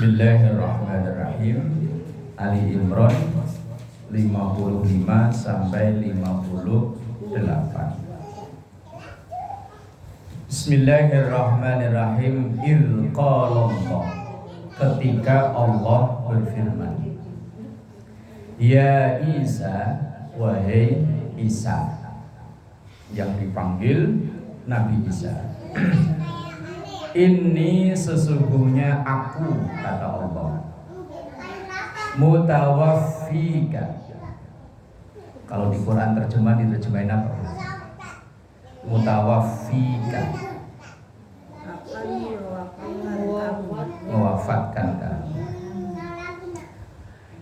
Bismillahirrahmanirrahim. Ali Imran 55 sampai 58. Bismillahirrahmanirrahim. Ilqalallah, ketika Allah berfirman, Ya Isa, wahai Isa, yang dipanggil Nabi Isa. Ini sesungguhnya aku, kata Allah, mutawaffika. Kalau di Quran diterjemahin apa? Mutawaffika, mewafatkan kamu.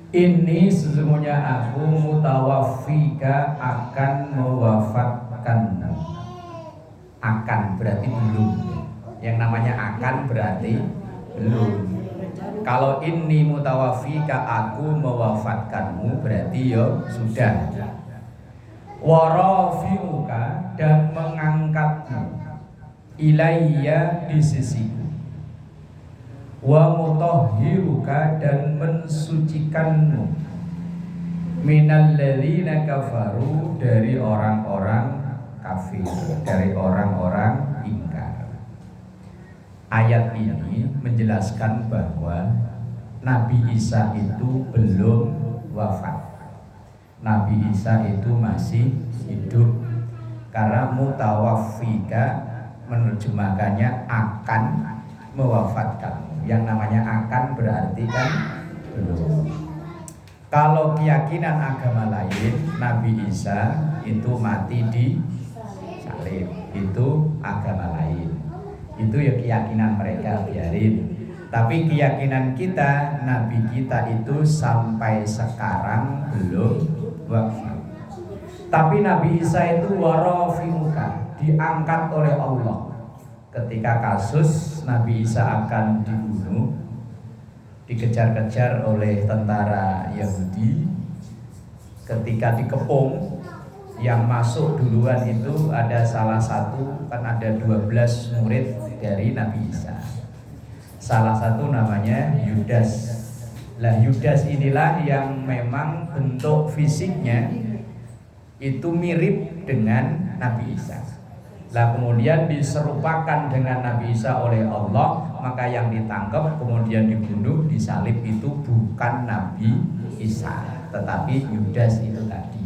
Ini sesungguhnya aku mutawaffika, akan mewafatkan. Akan berarti belum. Yang namanya akan berarti belum. Kalau ini mutawaffika, aku mewafatkanmu, berarti ya sudah. Warafi'uka, dan mengangkatmu, ilayya, di sisiku. Wa mutahhiruka, dan mensucikanmu, minal ladzina kafaru, dari orang-orang kafir, dari orang-orang ingkar. Ayat ini menjelaskan bahwa Nabi Isa itu belum wafat. Nabi Isa itu masih hidup. Karena mutawaffika menerjemahkannya akan mewafatkan. Yang namanya akan berarti kan belum. Kalau keyakinan agama lain, Nabi Isa itu mati di salib, itu agama lain. Itu ya keyakinan mereka, biarin. Tapi keyakinan kita, Nabi kita itu sampai sekarang belum wafat. Tapi Nabi Isa itu warafi'uka, diangkat oleh Allah. Ketika kasus Nabi Isa akan dibunuh, dikejar-kejar oleh tentara Yahudi, ketika dikepung, yang masuk duluan itu ada salah satu, kan ada 12 murid dari Nabi Isa. Salah satu namanya Yudas. Lah Yudas inilah yang memang bentuk fisiknya itu mirip dengan Nabi Isa. Lah kemudian diserupakan dengan Nabi Isa oleh Allah, maka yang ditangkap kemudian dibunuh, disalib itu bukan Nabi Isa, tetapi Yudas itu tadi.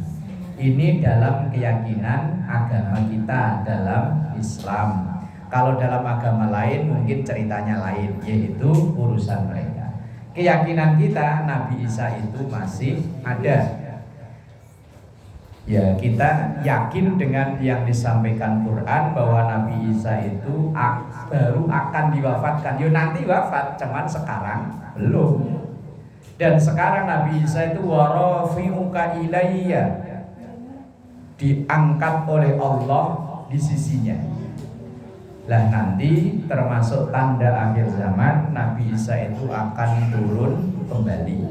Ini dalam keyakinan agama kita, dalam Islam. Kalau dalam agama lain mungkin ceritanya lain, yaitu urusan mereka. Keyakinan kita Nabi Isa itu masih ada. Ya, kita yakin dengan yang disampaikan Quran bahwa Nabi Isa itu baru akan diwafatkan. Ya nanti wafat, cuman sekarang belum. Dan sekarang Nabi Isa itu warafi'uka ilayya, diangkat oleh Allah di sisinya. Lah nanti termasuk tanda akhir zaman, Nabi Isa itu akan turun kembali,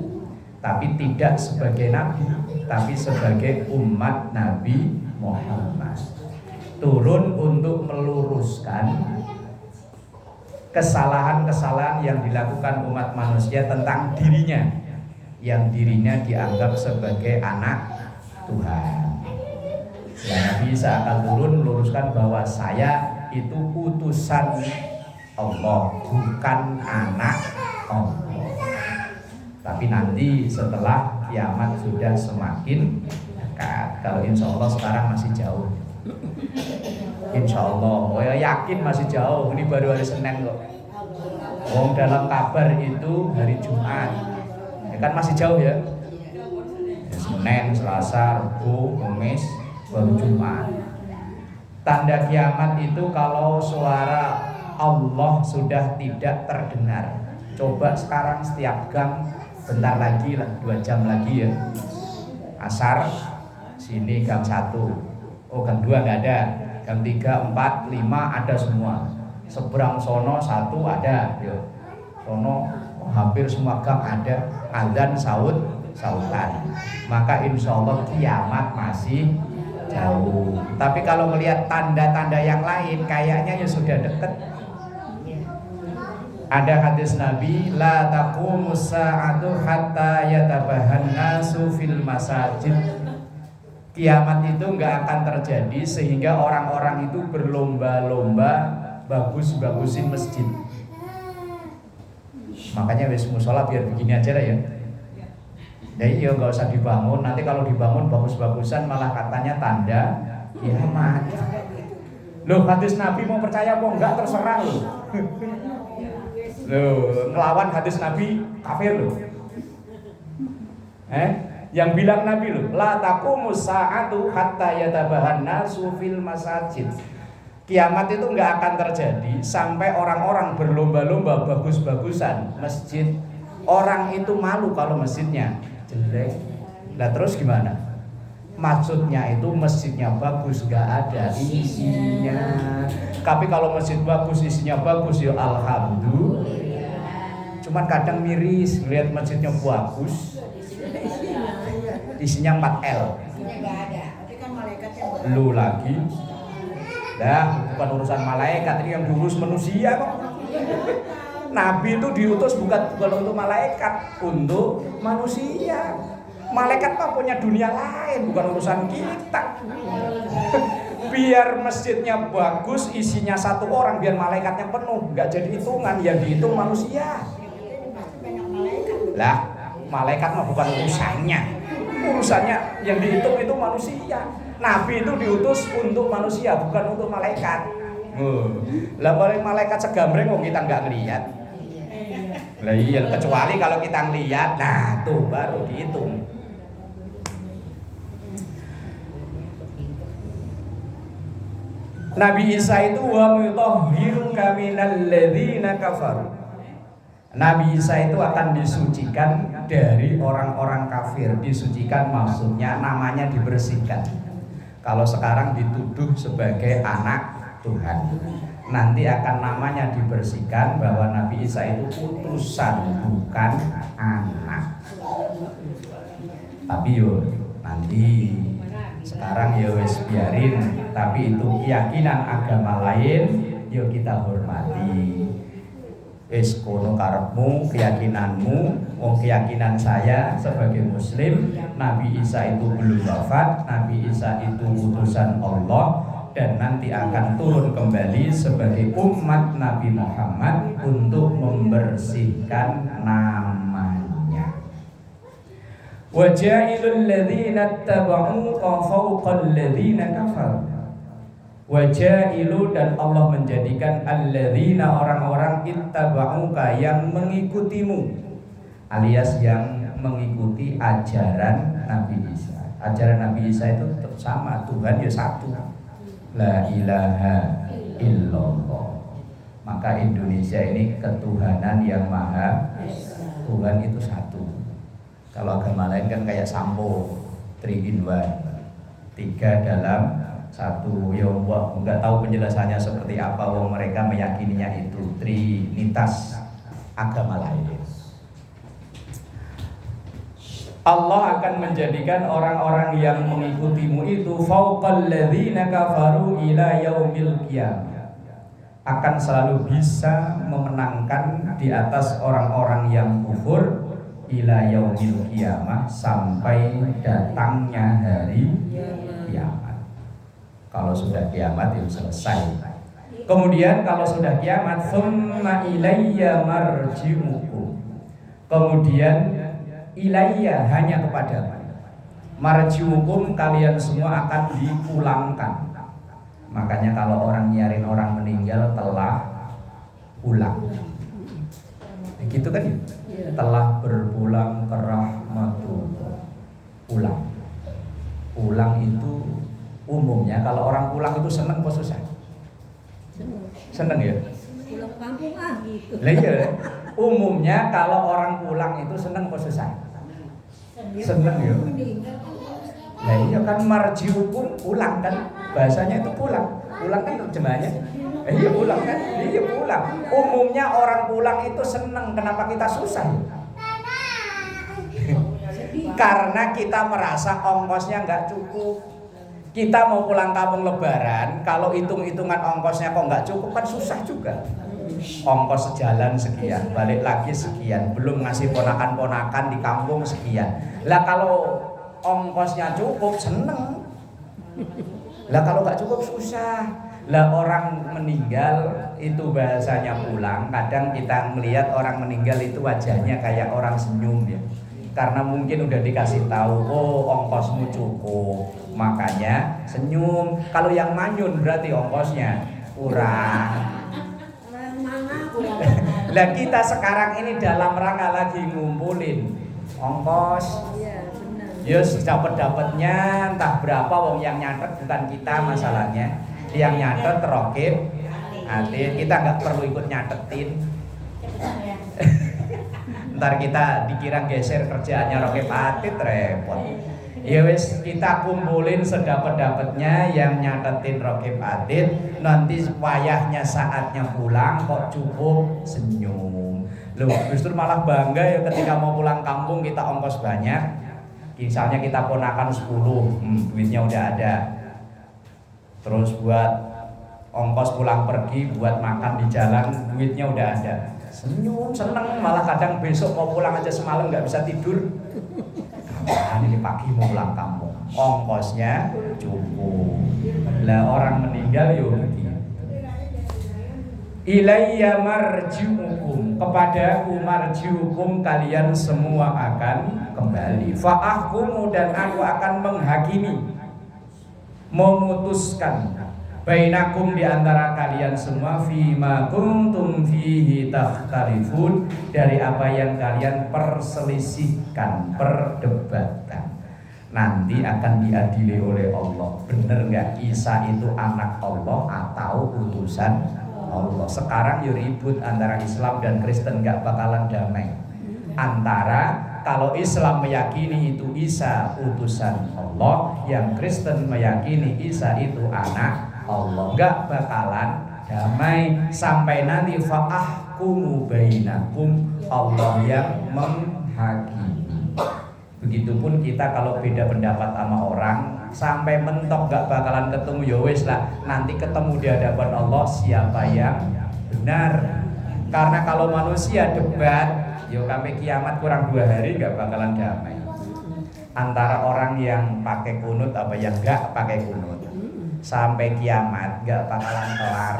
tapi tidak sebagai nabi, tapi sebagai umat Nabi Muhammad. Turun untuk meluruskan kesalahan-kesalahan yang dilakukan umat manusia tentang dirinya, yang dirinya dianggap sebagai anak Tuhan. Ya, Nabi Isa akan turun meluruskan bahwa saya itu utusan Allah, bukan anak Allah. Tapi nanti setelah kiamat sudah semakin dekat. Kalau insya Allah sekarang masih jauh. Insya Allah, oh ya yakin masih jauh. Ini baru hari Senin kok. Oh, dalam kabar itu hari Jumat. Ya kan masih jauh ya. Senin, Selasa, Rabu, Kamis, baru Jumat. Tanda kiamat itu kalau suara Allah sudah tidak terdengar. Coba sekarang setiap gang, bentar lagi lah, 2 jam lagi ya, asar, sini gang 1, oh gang 2 nggak ada, gang 3, 4, 5 ada semua. Seberang sono 1 ada, ya. Sono hampir semua gang ada, azan, sautan. Maka insya Allah kiamat masih jauh. Tapi kalau melihat tanda-tanda yang lain, kayaknya ya sudah deket. Ada hadis Nabi, la taqumus sa'atu hatta yatabahan nasu fil masajid. Kiamat itu nggak akan terjadi sehingga orang-orang itu berlomba-lomba bagus-bagusin masjid. Makanya wis musola biar begini aja lah ya. Jadi ya nggak usah dibangun. Nanti kalau dibangun bagus-bagusan malah katanya tanda kiamat. Loh, hadis Nabi mau percaya apa enggak terserah loh. Loh, ngelawan hadis Nabi kafir loh. Yang bilang Nabi loh, la taqumus sa'atu hatta yatabahan nasu fil masajid. Kiamat itu nggak akan terjadi sampai orang-orang berlomba-lomba bagus-bagusan masjid. Orang itu malu kalau masjidnya jelek. Lah terus gimana? Maksudnya itu masjidnya bagus nggak ada isinya. Tapi kalau masjid bagus isinya bagus ya alhamdulillah. Cuman kadang miris lihat masjidnya bagus isinya 4L. Lu lagi. Dah bukan urusan malaikat, ini yang diurus manusia kok. Nabi itu diutus bukan untuk malaikat, untuk manusia. Malaikat mah punya dunia lain, bukan urusan kita. Biar masjidnya bagus, isinya satu orang, biar malaikatnya penuh, nggak jadi hitungan, yang dihitung manusia. Lah, malaikat mah bukan urusannya. Urusannya yang dihitung itu manusia. Nabi itu diutus untuk manusia, bukan untuk malaikat. Lah paling malaikat segambreng kok kita nggak ngelihat. Lah iya, kecuali kalau kita ngelihat, nah tuh baru dihitung. Nabi Isa itu wa mutahhiruka minal ladzina kafaru. Nabi Isa itu akan disucikan dari orang-orang kafir. Disucikan maksudnya namanya dibersihkan. Kalau sekarang dituduh sebagai anak Tuhan, nanti akan namanya dibersihkan bahwa Nabi Isa itu utusan bukan anak. Tapi yo nanti sekarang ya wes biarin, tapi itu keyakinan agama lain yo kita hormati. Wes kono karepmu, keyakinanmu, keyakinan saya sebagai muslim, Nabi Isa itu belum wafat, Nabi Isa itu utusan Allah dan nanti akan turun kembali sebagai umat Nabi Muhammad untuk membersihkan namanya. Wajailul ladzina tabauka fawqal ladzina kafaru. Wajailu, dan Allah menjadikan alladzina orang-orang ittaba'uka yang mengikutimu, alias yang mengikuti ajaran Nabi Isa. Ajaran Nabi Isa itu tetap sama, Tuhan ya satu, la ilaha illallah. Maka Indonesia ini ketuhanan yang maha, Tuhan itu satu. Kalau agama lain kan kayak sampo, 3 in 1, 3 dalam satu. Ya Allah, nggak tahu penjelasannya seperti apa. Wong mereka meyakininya itu trinitas agama lain. Allah akan menjadikan orang-orang yang mengikutimu itu fauqal ladzina kafaru ila yaumil qiyamah, akan selalu bisa memenangkan di atas orang-orang yang kufur ila yaumil qiyamah, sampai datangnya hari kiamat. Kalau sudah kiamat itu selesai. Kemudian kalau sudah kiamat, tsumma ilayya marji'ukum. Kemudian ilayya, hanya kepada marji'ukum, kalian semua akan dipulangkan. Makanya kalau orang nyarin orang meninggal telah pulang, gitu kan ya? Telah berpulang ke rahmatullah. Pulang. Pulang itu umumnya kalau orang pulang itu seneng apa susah? Seneng ya? Pulang kampung gitu. Lah iya. Umumnya kalau orang pulang itu seneng apa susah? Seneng ya. Lah iya kan, marji'ukum pulang kan, bahasanya itu pulang. Pulang kan terjemahnya. Iya pulang kan? Iya pulang. Umumnya orang pulang itu seneng, kenapa kita susah? Karena kita merasa ongkosnya nggak cukup. Kita mau pulang kampung lebaran, kalau hitung-hitungan ongkosnya kok nggak cukup kan susah juga. ongkos sejalan sekian, balik lagi sekian, belum ngasih ponakan-ponakan di kampung sekian. Lah kalau ongkosnya cukup seneng. Lah kalau nggak cukup susah. Lah orang meninggal itu bahasanya pulang. Kadang kita melihat orang meninggal itu wajahnya kayak orang senyum ya. Karena mungkin udah dikasih tahu, oh ongkosmu cukup, makanya senyum. Kalau yang manyun berarti ongkosnya kurang. Lah kita sekarang ini dalam rangka lagi ngumpulin ongkos. Iya, benar. Yes, dapat-dapatnya entah berapa, wong yang nyatet bukan kita masalahnya. Yang nyatet Rokib Atid, kita nggak perlu ikut nyatetin. Ntar kita dikira geser kerjaannya Rokib Atid, repot. Ya wis, kita kumpulin sedapat-dapatnya, yang nyatetin Rokib Atid. Nanti wayahnya saatnya pulang kok cukup, senyum. Loh, justru malah bangga ya ketika mau pulang kampung kita ongkos banyak. Misalnya kita ponakan 10, duitnya udah ada. Terus buat ongkos pulang pergi, buat makan di jalan, duitnya udah ada. Senyum, seneng, malah kadang besok mau pulang aja semalam nggak bisa tidur. Kapan ini pagi mau pulang kampung, ongkosnya cukup. Lah orang meninggal yo begitu. Ilayya marji'ukum, kepadaku marji'ukum, kalian semua akan kembali. Fa'ahkumu, dan aku akan menghakimi, memutuskan bainakum, di antara kalian semua, fima kuntum fihi takhtalifun, dari apa yang kalian perselisihkan, perdebatkan. Nanti akan diadili oleh Allah. Bener nggak Isa itu anak Allah atau utusan Allah? Sekarang ya ribut antara Islam dan Kristen, nggak bakalan damai. Antara kalau Islam meyakini itu Isa utusan Allah, yang Kristen meyakini Isa itu anak Allah, nggak bakalan damai sampai nanti fa'ahkumu bainakum, Allah yang menghakimi. Begitupun kita kalau beda pendapat sama orang sampai mentok nggak bakalan ketemu, ya wis lah, nanti ketemu di hadapan Allah siapa yang benar. Karena kalau manusia debat, yo sampai kiamat kurang 2 hari nggak bakalan damai. Antara orang yang pakai kunut apa yang nggak pakai kunut, sampai kiamat gak bakalan kelar.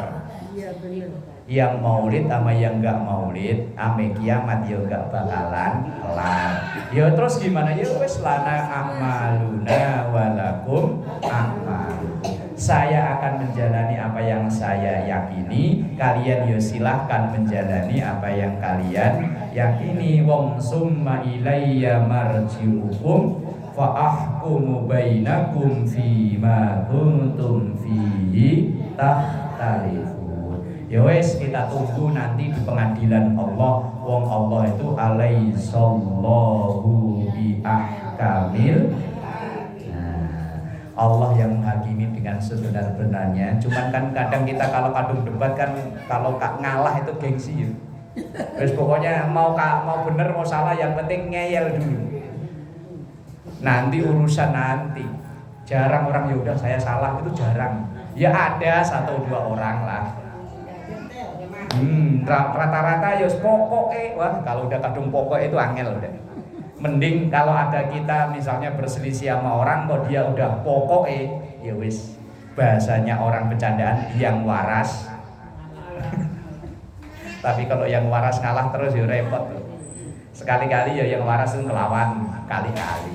Iya, benar. Yang maulid sama yang gak maulid, ame kiamat ya gak bakalan kelar. Ya terus gimana? Ya wis lana amaluna walakum amalukum. Saya akan menjalani apa yang saya yakini, kalian ya silahkan menjalani apa yang kalian yakini. Wong summa ilayya marji'ukum fa'ahkumu bainakum fima kuntum fihi takhtalifun. Ya wes, kita tunggu nanti di pengadilan Allah. Wong Allah itu alaihissallahu bi ahkamil. Allah yang menghakimi dengan sebenar-benarnya. Cuman kan kadang kita kalau kadung debat kan, kalau ngalah itu gengsi ya. Terus pokoknya mau bener mau salah, yang penting ngeyel dulu. Nanti urusan nanti. Jarang orang ya udah saya salah, itu jarang. Ya ada 1-2 orang lah. Rata-rata ya pokoknya, wah kalau udah kadung pokok itu angel udah. Mending kalau ada kita misalnya berselisih sama orang kok dia udah pokoknya, ya wis, bahasanya orang bercandaan yang waras. Tapi kalau yang waras ngalah terus ya repot tuh. Sekali-kali ya yang waras itu ngelawan kali-kali.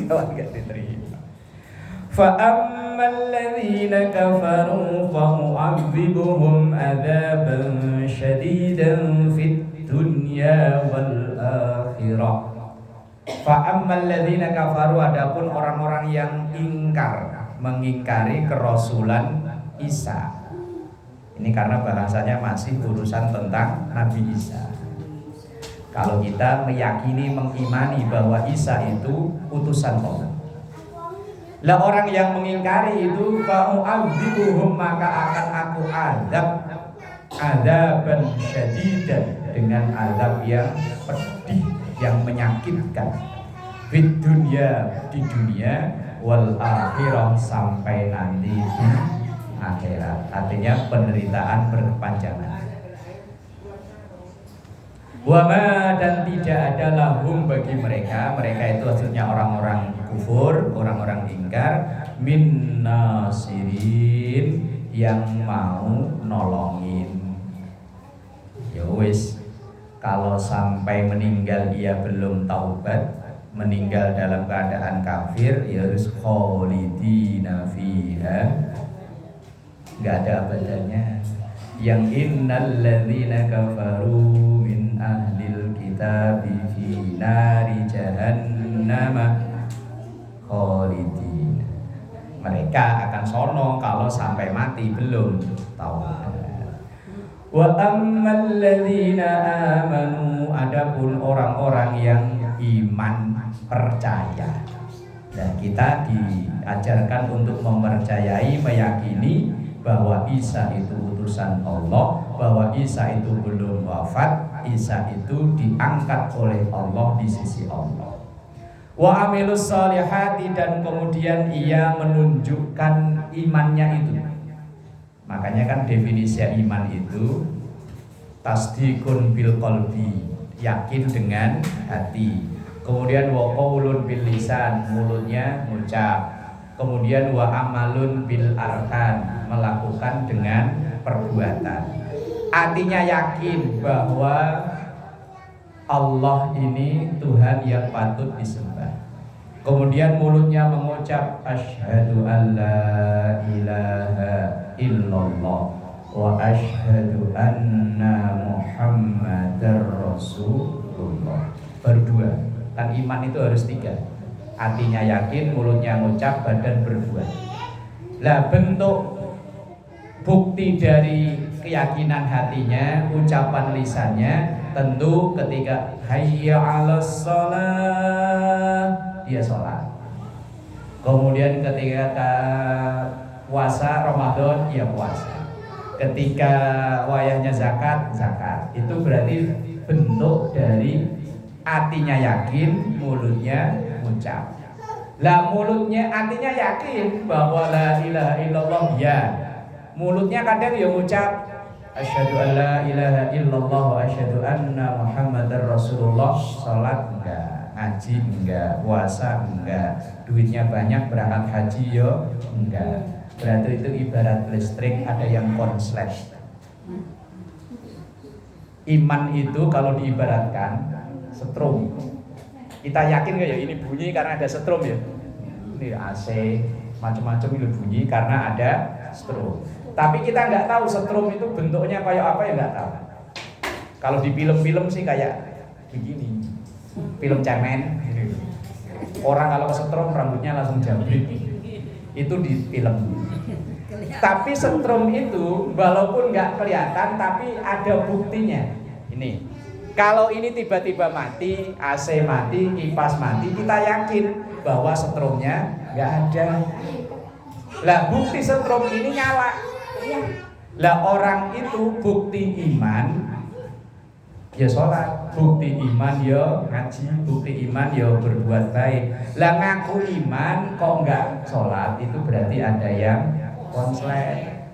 Kawan gak diterima. Fa ammal ladzina kafaru fa mu'adzibuhum adzaban syadidan fid dunya wal akhirah. Fa ammal ladzina kafaru, adapun orang-orang yang mengingkari kerasulan Isa. Ini karena bahasanya masih urusan tentang Nabi Isa. Kalau kita meyakini, mengimani bahwa Isa itu utusan Allah. Lah orang yang mengingkari itu, fa'u'adzibuhum, maka akan aku azab azaban syadidan, dengan azab yang pedih, yang menyakitkan. Fid dunya, di dunia, wal akhirah, sampai nanti di akhirat. Artinya penderitaan berkepanjangan. Wama dan tidak ada lahum bagi mereka itu maksudnya orang-orang kufur, orang-orang ingkar, min nasirin yang mau nolongin. Ya wis, kalau sampai meninggal dia belum taubat, meninggal dalam keadaan kafir, ya harus khalidina fiha, nggak ada abadannya. Yang innal ladzina kafaru min ahlil kitabi fi nari jahannam khalidin. Mereka akan sono kalau sampai mati belum taubat. Wa ammal ladzina amanu, adapun orang-orang yang iman percaya. Dan kita diajarkan untuk mempercayai, meyakini bahwa Isa itu utusan Allah, bahwa Isa itu belum wafat, Isa itu diangkat oleh Allah di sisi Allah. Wa amilus solihati, dan kemudian ia menunjukkan imannya itu. Makanya kan definisi iman itu tasdikun bil qalbi, yakin dengan hati. Kemudian wa qaulun bil lisan, mulutnya mengucap. Kemudian wa amalun bil arkan, melakukan dengan perbuatan. Artinya yakin bahwa Allah ini Tuhan yang patut disembah. Kemudian mulutnya mengucap asyhadu an la ilaha illallah wa asyhadu anna muhammadar rasulullah. Berdua. Kan iman itu harus 3. Hatinya yakin, mulutnya mengucap, badan berbuat. Lah bentuk bukti dari keyakinan hatinya, ucapan lisannya, tentu ketika hayya 'alas shalah, dia sholat. Kemudian ketika puasa Ramadan, dia puasa. Ketika wayahnya zakat, zakat. Itu berarti bentuk dari hatinya yakin, mulutnya ucap. Lah mulutnya artinya yakin bahwa la ilaha illallah, ya. Mulutnya kadang ya ucap asyhadu an la ilaha illallah wa asyhadu anna muhammadar rasulullah. Salat enggak, haji enggak, puasa enggak, duitnya banyak berangkat haji yo enggak. Berarti itu ibarat listrik ada yang konslet. Iman itu kalau diibaratkan setrum. Kita yakin gak ya ini bunyi karena ada setrum ya? Ini AC macam-macam itu bunyi karena ada setrum. Tapi kita nggak tahu setrum itu bentuknya kayak apa, ya nggak tahu. Kalau di film-film sih kayak begini, film cemen. Orang kalau kesetrum rambutnya langsung jambrit. Itu di film. Tapi setrum itu walaupun nggak kelihatan tapi ada buktinya. Ini. Kalau ini tiba-tiba mati, AC mati, kipas mati, kita yakin bahwa setrumnya nggak ada. Lah bukti setrum ini nyala. Lah orang itu bukti iman, ya sholat. Bukti iman ya ngaji, bukti iman ya berbuat baik. Lah ngaku iman kok nggak sholat, itu berarti ada yang konslet.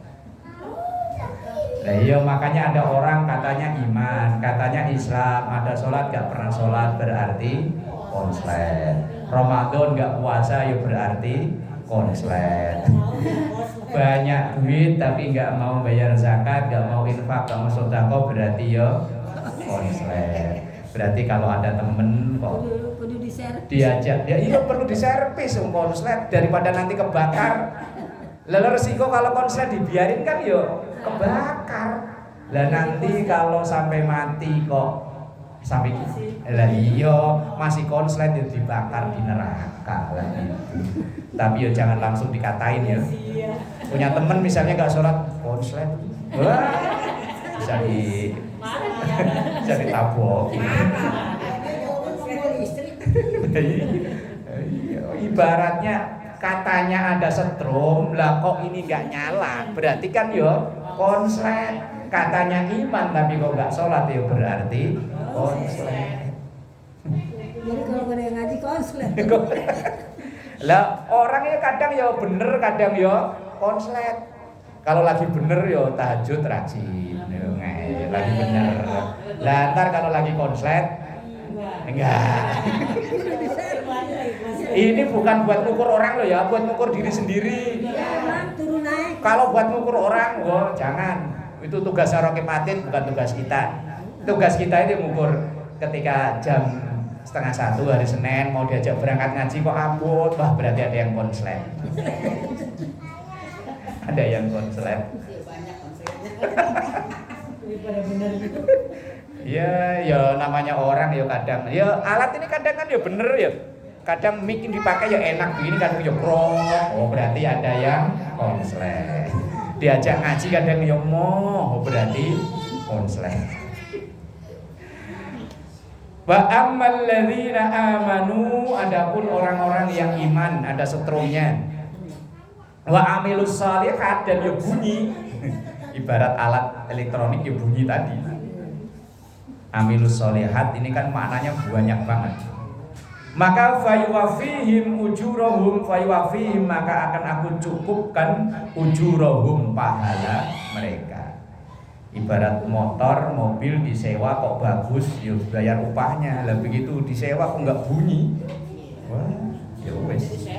Nah iya, makanya ada orang katanya iman, katanya Islam, ada sholat gak pernah sholat berarti konslet. Ramadan gak puasa ya berarti konslet. Banyak duit tapi gak mau bayar zakat, gak mau infak, gak mau sedekah berarti ya konslet. Berarti kalau ada temen kok diajak, ya iya perlu diservis konslet daripada nanti kebakar. Lalu resiko kalau konslet dibiarin kan ya kebakar. Lah nanti kalau sampai mati kok sampai lah iya masih konslet ya dibakar di neraka lah gitu. Tapi ya jangan langsung dikatain ya. Punya temen misalnya nggak sholat konslet, wah bisa ditabok. Ibaratnya katanya ada setrum, lah kok ini nggak nyala, berarti kan yo konslet. Katanya iman tapi kok nggak sholat ya berarti konslet. Jadi kalau ada yang ngaji konslet. Lah orangnya kadang ya bener, kadang ya konslet. Kalau lagi bener yo tahajud rajin, yo lagi bener. Lah ntar kalau lagi konslet enggak. Ini bukan buat ngukur orang loh ya, buat ngukur diri sendiri. Turun naik. Kalau buat ngukur orang, jangan. Itu tugas Rocky Patin, bukan tugas kita. Tugas kita itu ngukur ketika jam 12:30 hari Senin mau diajak berangkat ngaji kok ambut, wah berarti ada yang konslet. Ada yang konslet. Ya namanya orang ya kadang. Ya alat ini kadang kan ya bener ya. Kadang mic dipakai ya enak begini, kadang ya krok. Oh berarti ada yang konslet. Diajak ngaji kadang ya moh, berarti konslet. Wa ammal ladzina amanu, adapun orang-orang yang iman, ada setrumnya. Wa amilus shalihat, dan ya bunyi. Ibarat alat elektronik ya bunyi tadi. Amilus shalihat ini kan maknanya banyak banget. Maka fayuwafihim ujurahum, fayuwafihim maka akan aku cukupkan ujurahum pahala mereka. Ibarat motor, mobil disewa kok bagus, ya bayar upahnya. Lah begitu disewa kok enggak bunyi. Wah, ya wes.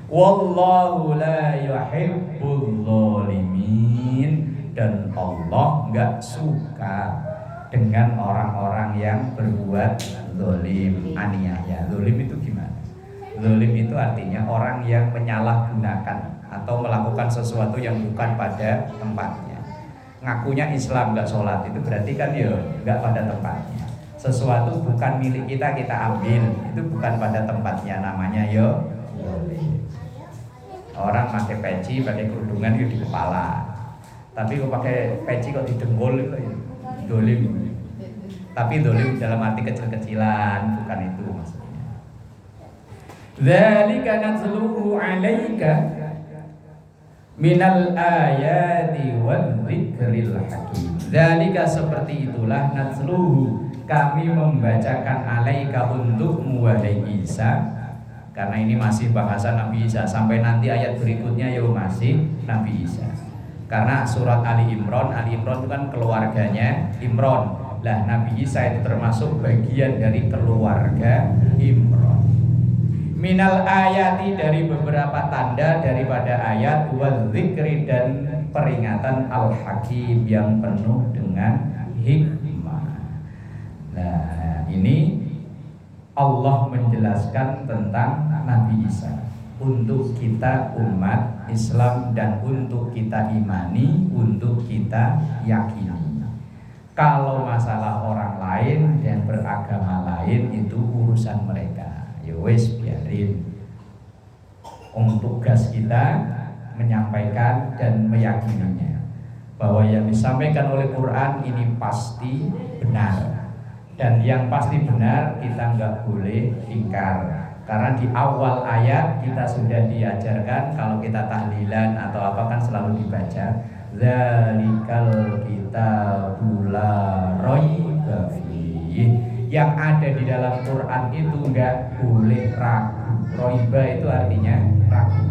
Wallahu la yuhibbul zalimin, dan Allah enggak suka dengan orang-orang yang berbuat zalim, aniaya. Zalim itu gimana? Zalim itu artinya orang yang menyalahgunakan atau melakukan sesuatu yang bukan pada tempatnya. Ngakunya Islam nggak sholat, itu berarti kan ya nggak pada tempatnya. Sesuatu bukan milik kita, kita ambil, itu bukan pada tempatnya, namanya ya zalim. Orang pakai peci, pakai kerudungan itu di kepala, tapi kok pakai peci kok di dengkul itu ya zalim. Tapi zalim dalam arti kecil-kecilan, bukan itu maksudnya. Dzalika natluhu 'alaika minal ayati wal dzikril hakim. Dzalika seperti itulah natluhu, kami membacakan 'alaika untukmu wahai Isa. Karena ini masih bahasa Nabi Isa, sampai nanti ayat berikutnya ya masih Nabi Isa. Karena surat Ali Imran itu kan keluarganya Imran. Lah Nabi Isa itu termasuk bagian dari keluarga Imran. Minal ayati, dari beberapa tanda daripada ayat, wal dzikri, dan peringatan al-hakim yang penuh dengan hikmah. Nah, ini Allah menjelaskan tentang Nabi Isa untuk kita umat Islam dan untuk kita imani, untuk kita yakini. Kalau masalah orang lain dan beragama lain itu urusan mereka. Ya wes biarin. Tugas kita menyampaikan dan meyakininya bahwa yang disampaikan oleh Quran ini pasti benar. Dan yang pasti benar kita nggak boleh ingkar. Karena di awal ayat kita sudah diajarkan kalau kita tahlilan atau apa kan selalu dibaca Dzalikal kitabul la raiba fiih. Yang ada di dalam Quran itu enggak boleh ragu. Raiba itu artinya ragu.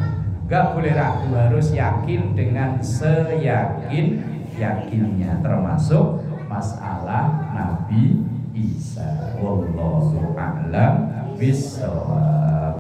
Enggak boleh ragu, harus yakin dengan seyakin-yakinnya, termasuk masalah Nabi Isa. Wallahu a'lam bishawab.